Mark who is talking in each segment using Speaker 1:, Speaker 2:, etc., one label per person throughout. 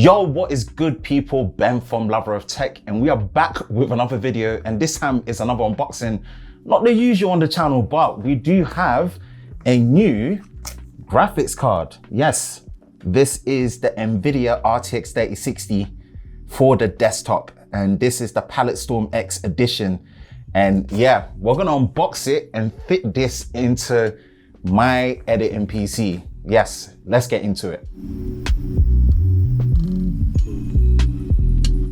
Speaker 1: Yo, what is good people? Ben from Lover of Tech, and we are back with another video, and this time is another unboxing. Not the usual on the channel, but we do have a new graphics card. Yes, this is the NVIDIA RTX 3060 for the desktop, and this is the Palit StormX edition. And yeah, we're gonna unbox it and fit this into my editing PC. Yes, let's get into it.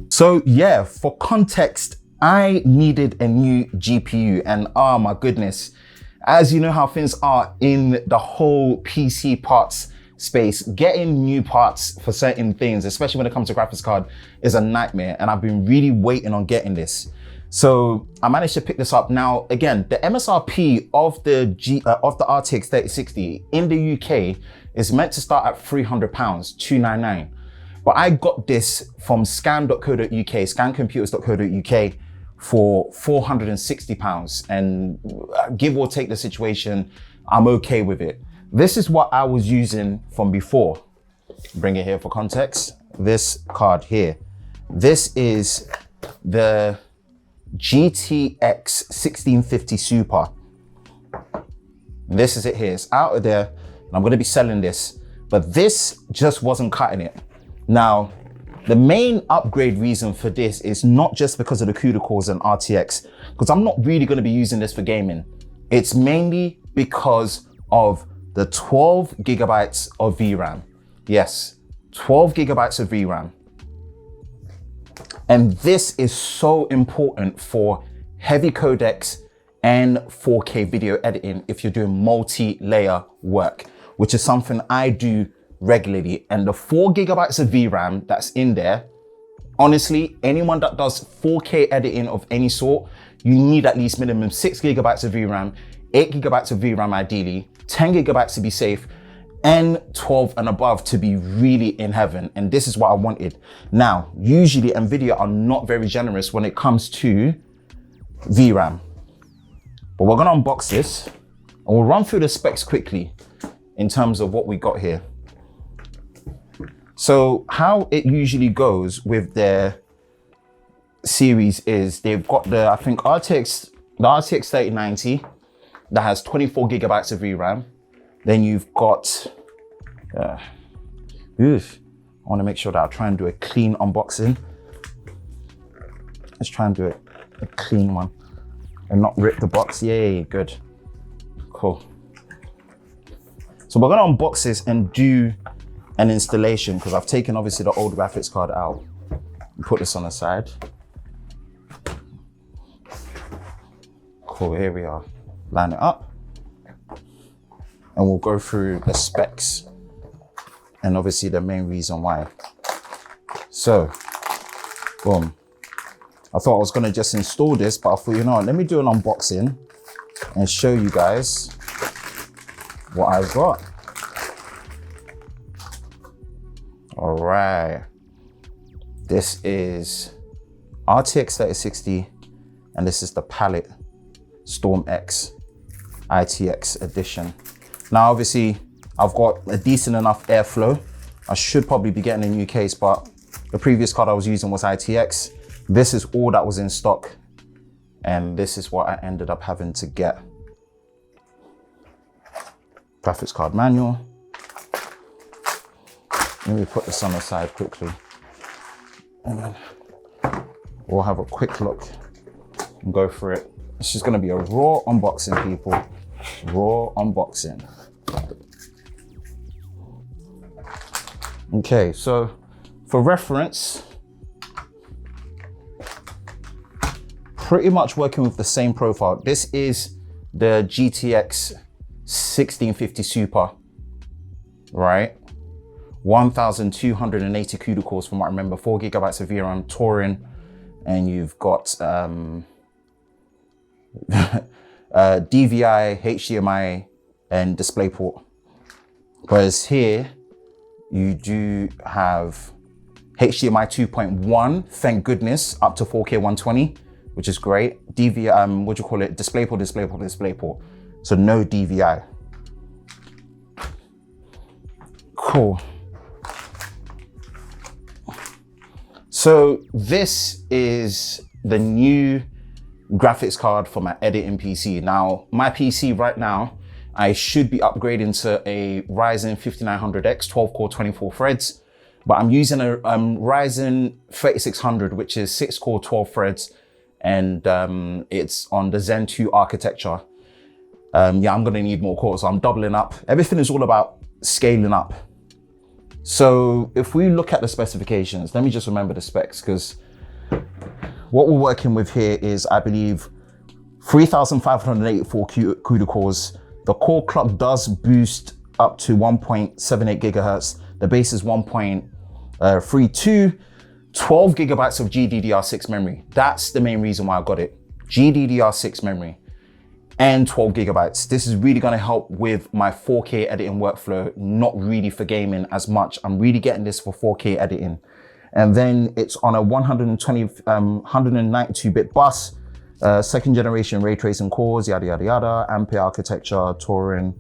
Speaker 1: So yeah, for context, I needed a new GPU, and oh my goodness, as you know how things are in the whole PC parts space, getting new parts for certain things, especially when it comes to graphics card, is a nightmare, and I've been really waiting on getting this. So I managed to pick this up. Now, again, the MSRP of the RTX 3060 in the UK is meant to start at £300, £299. But I got this from scan.co.uk, scancomputers.co.uk for £460. And give or take the situation, I'm okay with it. This is what I was using from before. Bring it here for context. This card here. This is the GTX 1650 Super. This is it here. It's out of there, and I'm gonna be selling this. But this just wasn't cutting it. Now, the main upgrade reason for this is not just because of the CUDA cores and RTX, because I'm not really going to be using this for gaming. It's mainly because of the 12 gigabytes of VRAM. Yes, 12 gigabytes of VRAM. And this is so important for heavy codecs and 4K video editing if you're doing multi-layer work, which is something I do regularly. And the 4 gigabytes of VRAM that's in there, honestly, anyone that does 4K editing of any sort, you need at least minimum 6 gigabytes of VRAM, 8 gigabytes of VRAM ideally, 10 gigabytes to be safe, and 12 and above to be really in heaven. And this is what I wanted. Now, usually NVIDIA are not very generous when it comes to VRAM. But we're gonna unbox this and we'll run through the specs quickly in terms of what we got here. So how it usually goes with their series is they've got the, I think, the RTX 3090 that has 24 gigabytes of VRAM. Then you've got, I want to make sure that I try and do a clean unboxing. Let's try and do a clean one and not rip the box. Yay, good, cool. So we're gonna unbox this and do an installation, because I've taken obviously the old graphics card out and put this on the side. Cool, here we are. Line it up and we'll go through the specs and obviously the main reason why. So, boom. I thought I was gonna just install this, but I thought, you know what, let me do an unboxing and show you guys what I've got. All right, this is RTX 3060, and this is the Palit StormX ITX edition. Now, obviously, I've got a decent enough airflow. I should probably be getting a new case, but the previous card I was using was ITX. This is all that was in stock, and this is what I ended up having to get. Graphics card manual. Let me put this on the side quickly, and then we'll have a quick look and go through it. It's just gonna be a raw unboxing, people. Raw unboxing. Okay, so for reference, pretty much working with the same profile. This is the GTX 1650 Super, right? 1,280 CUDA cores from what I remember, 4 gigabytes of VRAM, Touring, and you've got DVI, HDMI, and DisplayPort. Whereas here, you do have HDMI 2.1, thank goodness, up to 4K 120, which is great. DVI, what do you call it? DisplayPort. So no DVI. Cool. So this is the new graphics card for my editing PC. Now, my PC right now, I should be upgrading to a Ryzen 5900X, 12 core, 24 threads, but I'm using a Ryzen 3600, which is 6 core, 12 threads, and it's on the Zen 2 architecture. Yeah, I'm gonna need more cores, so I'm doubling up. Everything is all about scaling up. So if we look at the specifications, let me just remember the specs, because what we're working with here is, I believe, 3,584 CUDA cores. The core clock does boost up to 1.78 gigahertz. The base is 1.32, 12 gigabytes of GDDR6 memory. That's the main reason why I got it. GDDR6 memory and 12 gigabytes. This is really gonna help with my 4K editing workflow, not really for gaming as much. I'm really getting this for 4K editing. And then it's on a 192-bit bus, second generation ray tracing cores, yada, yada, yada, Ampere architecture, Turing.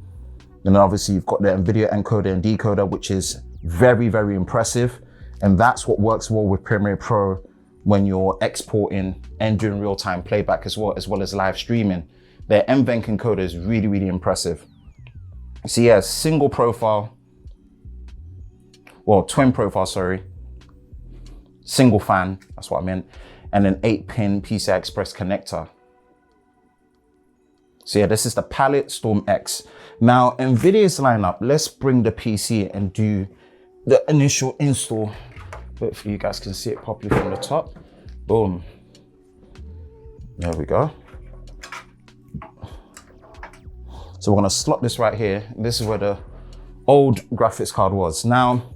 Speaker 1: And then obviously you've got the NVIDIA encoder and decoder, which is very, very impressive. And that's what works well with Premiere Pro when you're exporting and doing real-time playback as well as live streaming. Their NVENC encoder is really, really impressive. So yeah, single profile, well, twin profile, sorry. Single fan, that's what I meant. And an 8-pin PCI Express connector. So yeah, this is the Palit StormX. Now, NVIDIA's lineup, let's bring the PC and do the initial install. Hopefully you guys can see it properly from the top. Boom. There we go. So we're gonna slot this right here. This is where the old graphics card was. Now,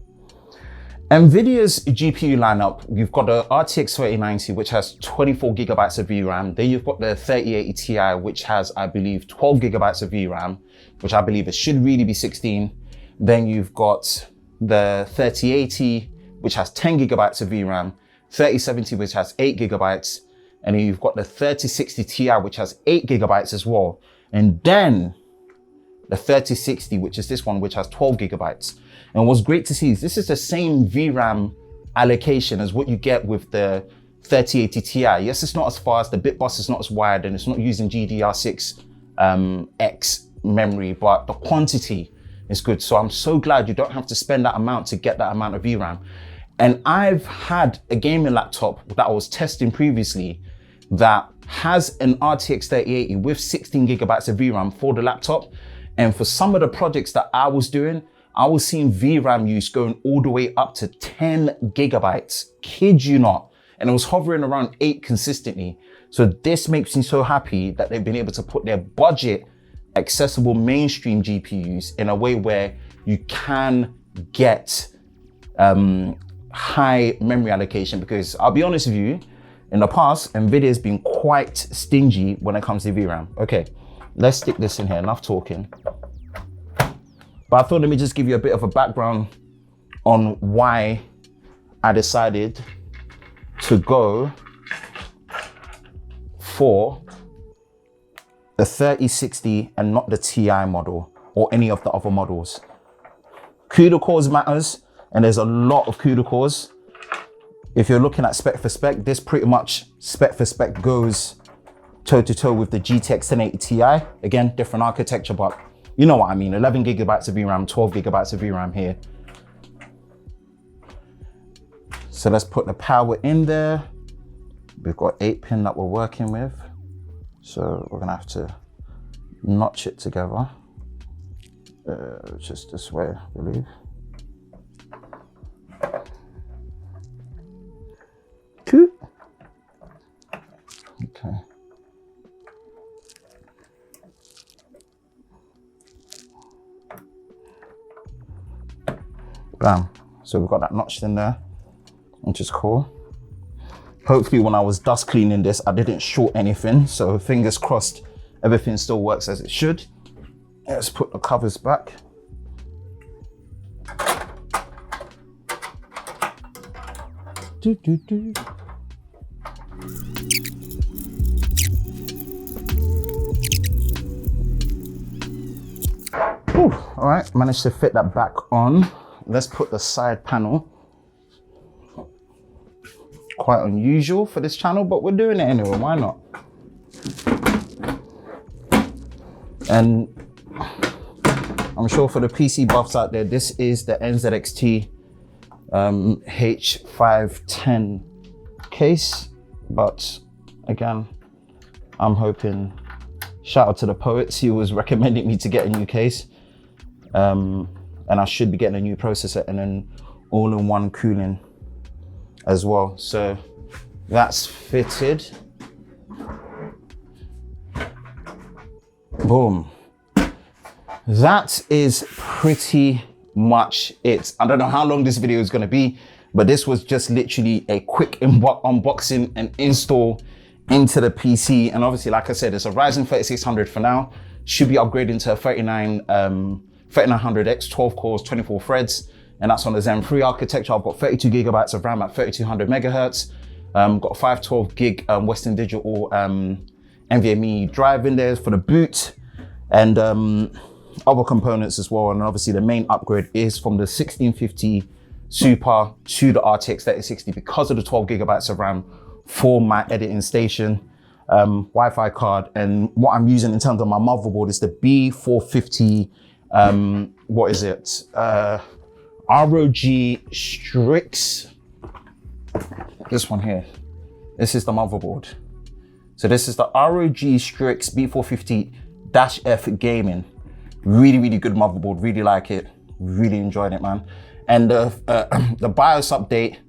Speaker 1: NVIDIA's GPU lineup, you've got the RTX 3090, which has 24 gigabytes of VRAM. Then you've got the 3080 Ti, which has, I believe, 12 gigabytes of VRAM, which I believe it should really be 16. Then you've got the 3080, which has 10 gigabytes of VRAM, 3070, which has 8 gigabytes, and then you've got the 3060 Ti, which has 8 gigabytes as well. And then the 3060, which is this one, which has 12 gigabytes. And what's great to see is this is the same VRAM allocation as what you get with the 3080 Ti. Yes, it's not as fast, the bit bus is not as wide, and it's not using GDDR6 X memory, but the quantity is good. So I'm so glad you don't have to spend that amount to get that amount of VRAM. And I've had a gaming laptop that I was testing previously that has an RTX 3080 with 16 gigabytes of VRAM for the laptop. And for some of the projects that I was doing, I was seeing VRAM use going all the way up to 10 gigabytes. Kid you not. And it was hovering around 8 consistently. So this makes me so happy that they've been able to put their budget accessible mainstream GPUs in a way where you can get high memory allocation, because I'll be honest with you, in the past, NVIDIA has been quite stingy when it comes to VRAM. Okay, let's stick this in here, enough talking. But I thought let me just give you a bit of a background on why I decided to go for the 3060 and not the Ti model or any of the other models. CUDA cores matters, and there's a lot of CUDA cores. If you're looking at spec for spec, this pretty much spec for spec goes toe to toe with the GTX 1080 Ti. Again, different architecture, but you know what I mean. 11 gigabytes of VRAM, 12 gigabytes of VRAM here. So let's put the power in there. We've got 8-pin that we're working with. So we're gonna have to notch it together. Just this way, I believe. Okay. Bam. So we've got that notched in there, which is cool. Hopefully when I was dust cleaning this, I didn't short anything. So fingers crossed, everything still works as it should. Let's put the covers back. Ooh, all right, managed to fit that back on. Let's put the side panel quite unusual for this channel, but we're doing it anyway, why not? And I'm sure for the PC buffs out there, this is the NZXT H510 case, but again, I'm hoping, shout out to the poets, he was recommending me to get a new case, and I should be getting a new processor and then all-in-one cooling as well. So that's fitted. Boom. That is pretty much it. I don't know how long this video is going to be, but this was just literally a quick unboxing and install into the PC. And obviously, like I said, it's a Ryzen 3600 for now. Should be upgrading to a 3900X, 12 cores, 24 threads. And that's on the Zen 3 architecture. I've got 32 gigabytes of RAM at 3200 megahertz. Got a 512 gig Western Digital NVMe drive in there for the boot, and other components as well. And obviously the main upgrade is from the 1650 Super to the RTX 3060 because of the 12 gigabytes of RAM for my editing station, Wi-Fi card. And what I'm using in terms of my motherboard is the B450, what is it? ROG Strix, this one here. This is the motherboard. So this is the ROG Strix B450-F Gaming. Really, really good motherboard, really like it, really enjoyed it, man. And the BIOS update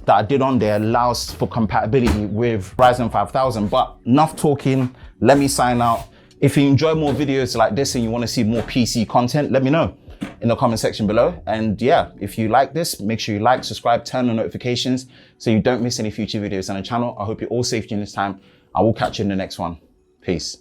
Speaker 1: that I did on there allows for compatibility with Ryzen 5000. But enough talking, let me sign out. If you enjoy more videos like this and you want to see more PC content, let me know in the comment section below. And yeah, if you like this, make sure you like, subscribe, turn on notifications so you don't miss any future videos on the channel. I hope you're all safe during this time. I will catch you in the next one. Peace.